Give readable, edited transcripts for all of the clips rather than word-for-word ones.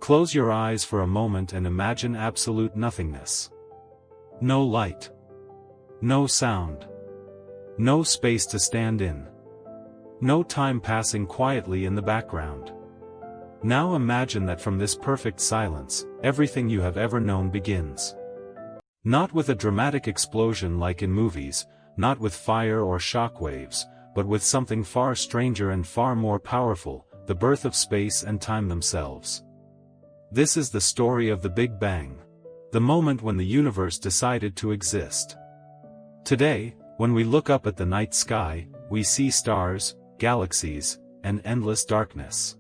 Close your eyes for a moment and imagine absolute nothingness. No light. No sound. No space to stand in. No time passing quietly in the background. Now imagine that from this perfect silence, everything you have ever known begins. Not with a dramatic explosion like in movies, not with fire or shock waves, but with something far stranger and far more powerful, the birth of space and time themselves. This is the story of the Big Bang. The moment when the universe decided to exist. Today, when we look up at the night sky, we see stars, galaxies, and endless darkness.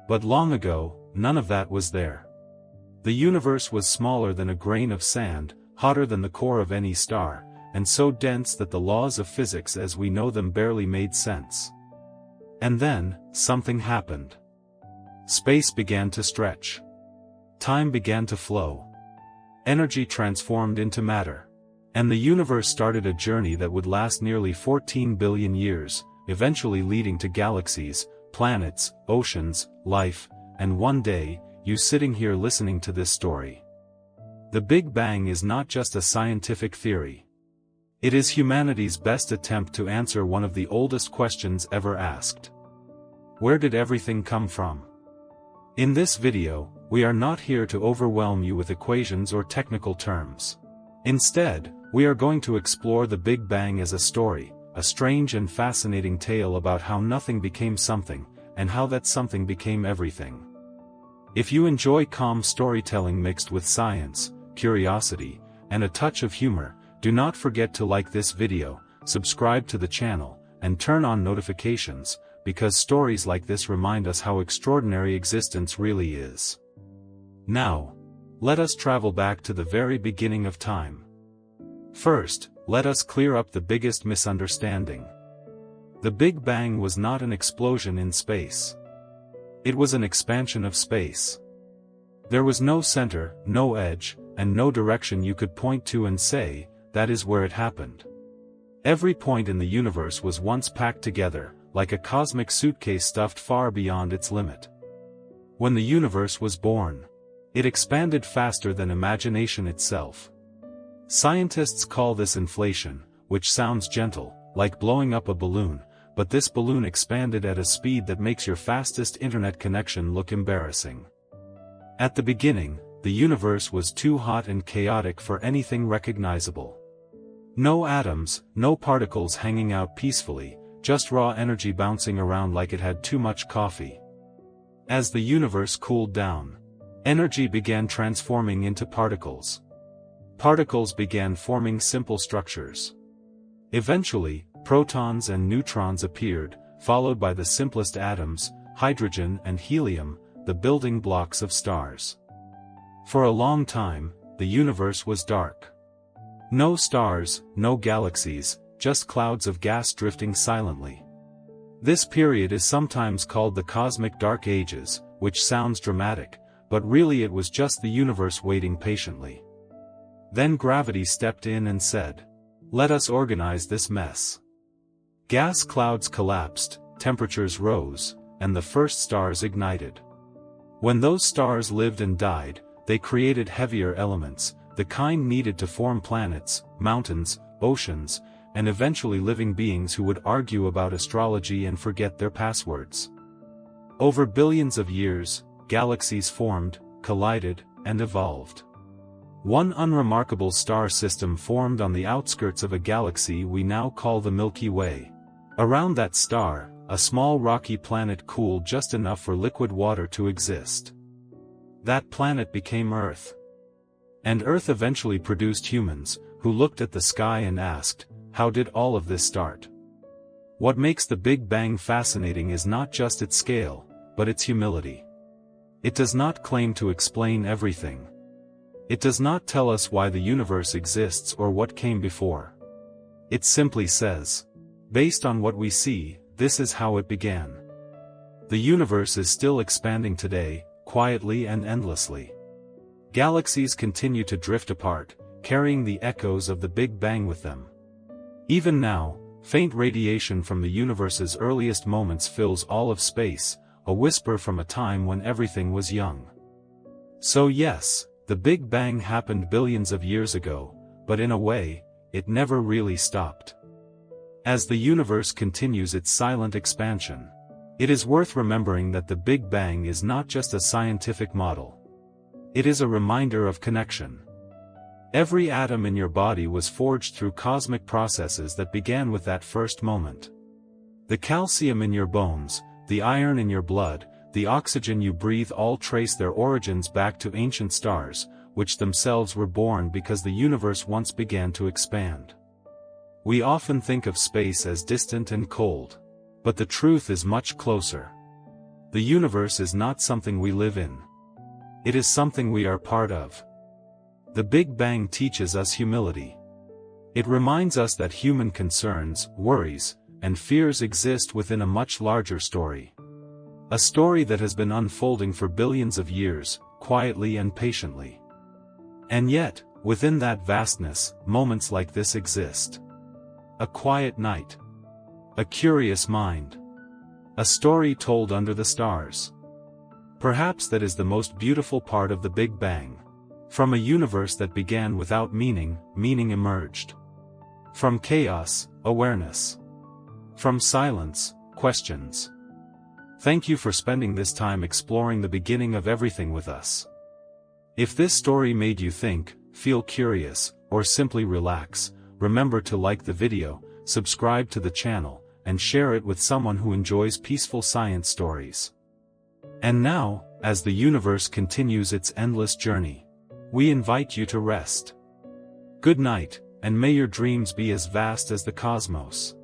But long ago, none of that was there. The universe was smaller than a grain of sand, hotter than the core of any star, and so dense that the laws of physics as we know them barely made sense. And then, something happened. Space began to stretch. Time began to flow. Energy transformed into matter. And the universe started a journey that would last nearly 14 billion years, eventually leading to galaxies, planets, oceans, life, and one day, you sitting here listening to this story. The Big Bang is not just a scientific theory. It is humanity's best attempt to answer one of the oldest questions ever asked. Where did everything come from? In this video, we are not here to overwhelm you with equations or technical terms. Instead, we are going to explore the Big Bang as a story, a strange and fascinating tale about how nothing became something, and how that something became everything. If you enjoy calm storytelling mixed with science, curiosity, and a touch of humor, do not forget to like this video, subscribe to the channel, and turn on notifications, because stories like this remind us how extraordinary existence really is. Now, let us travel back to the very beginning of time. First, let us clear up the biggest misunderstanding. The Big Bang was not an explosion in space. It was an expansion of space. There was no center, no edge, and no direction you could point to and say, that is where it happened. Every point in the universe was once packed together, like a cosmic suitcase stuffed far beyond its limit. When the universe was born, it expanded faster than imagination itself. Scientists call this inflation, which sounds gentle, like blowing up a balloon, but this balloon expanded at a speed that makes your fastest internet connection look embarrassing. At the beginning, the universe was too hot and chaotic for anything recognizable. No atoms, no particles hanging out peacefully, just raw energy bouncing around like it had too much coffee. As the universe cooled down, energy began transforming into particles. Particles began forming simple structures. Eventually, protons and neutrons appeared, followed by the simplest atoms, hydrogen and helium, the building blocks of stars. For a long time, the universe was dark. No stars, no galaxies, just clouds of gas drifting silently. This period is sometimes called the Cosmic Dark Ages, which sounds dramatic, but really it was just the universe waiting patiently. Then gravity stepped in and said, "Let us organize this mess." Gas clouds collapsed, temperatures rose, and the first stars ignited. When those stars lived and died, they created heavier elements, the kind needed to form planets, mountains, oceans, and eventually living beings who would argue about astrology and forget their passwords. Over billions of years, galaxies formed, collided, and evolved. One unremarkable star system formed on the outskirts of a galaxy we now call the Milky Way. Around that star, a small rocky planet cooled just enough for liquid water to exist. That planet became Earth. And Earth eventually produced humans, who looked at the sky and asked, how did all of this start? What makes the Big Bang fascinating is not just its scale, but its humility. It does not claim to explain everything. It does not tell us why the universe exists or what came before. It simply says, based on what we see, this is how it began. The universe is still expanding today, quietly and endlessly. Galaxies continue to drift apart, carrying the echoes of the Big Bang with them. Even now, faint radiation from the universe's earliest moments fills all of space, a whisper from a time when everything was young. So yes, the Big Bang happened billions of years ago, but in a way, it never really stopped. As the universe continues its silent expansion, it is worth remembering that the Big Bang is not just a scientific model. It is a reminder of connection. Every atom in your body was forged through cosmic processes that began with that first moment. The calcium in your bones, the iron in your blood, the oxygen you breathe all trace their origins back to ancient stars, which themselves were born because the universe once began to expand. We often think of space as distant and cold. But the truth is much closer. The universe is not something we live in. It is something we are part of. The Big Bang teaches us humility. It reminds us that human concerns, worries, and fears exist within a much larger story. A story that has been unfolding for billions of years, quietly and patiently. And yet, within that vastness, moments like this exist. A quiet night. A curious mind. A story told under the stars. Perhaps that is the most beautiful part of the Big Bang. From a universe that began without meaning, meaning emerged. From chaos, awareness. From silence, questions. Thank you for spending this time exploring the beginning of everything with us. If this story made you think, feel curious, or simply relax, remember to like the video, subscribe to the channel, and share it with someone who enjoys peaceful science stories. And now, as the universe continues its endless journey, we invite you to rest. Good night, and may your dreams be as vast as the cosmos.